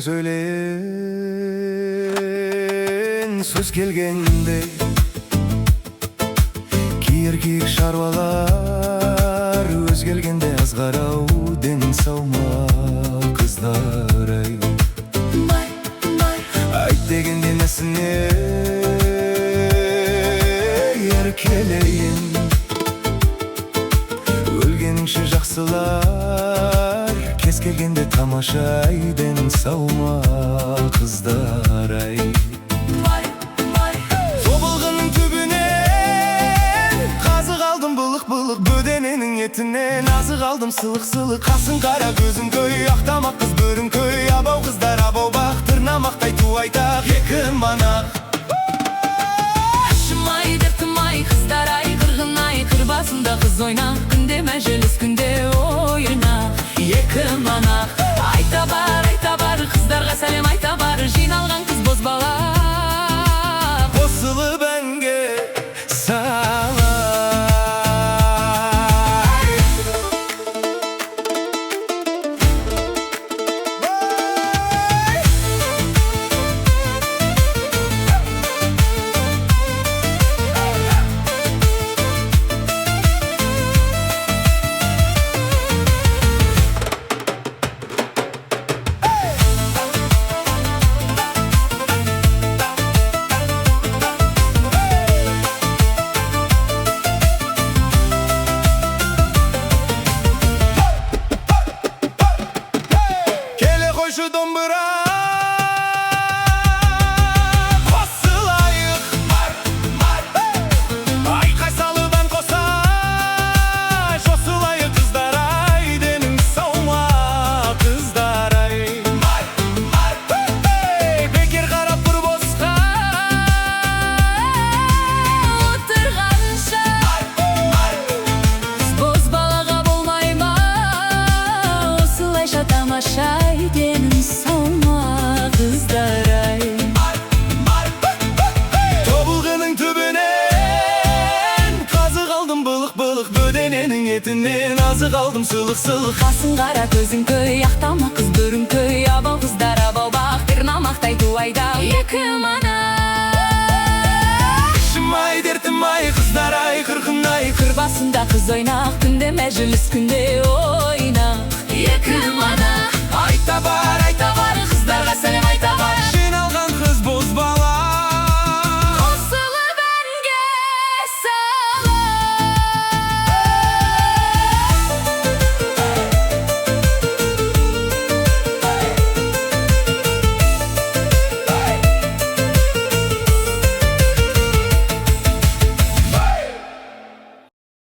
söyleyin söz kelgende, kiyerkek şarvalar öz kelgende azgarau den sauma kızlar ay. Ayt degende nesine erkeleyin, ölgeningçe жақсылар кез келгенде тамашайден саuma kızlar ay. Тобылғының түбінен қазық алдым былық-былық, бөдененің етінен азық алдым сылық-сылық. Қасың қара көзің көй, ақтамақ қыз бөрің көй, абау қыздар абау бақ, тырнамақтай ту айтақ екі манақ. Ашымай дертімай қыздар ай, қырғын ай, қыр басында қыз ойнақ, күнде мәжіліс күнде ойнақ екі манақ. Айта бар қыздарға сәлем айта бар, жиналған қыз бозбала қосылып әнге сала. Şu dombura қосылайық, айқай салудан қоса жосылайық қыздар ай, денің саuma қыздар ай. Бекер қарап бір босқа отырғанша бозбалаға болмай ма, осылайша тамашай денің саuma қыздар ай. Тобылғының түбінен қазық алдым былық-былық, бөдененің етінен азық алдым сылық-сылық. Қасың қара көзің көй, ақтама қыз бөрің көй, абау қыздар абау бақ, тырнамақтай ту айдақ екі манақ. Ішім-ай дертім-ай қыздар ай, қырқын ай, қыр басында қыз ойнақ, күнде мәжіліс күнде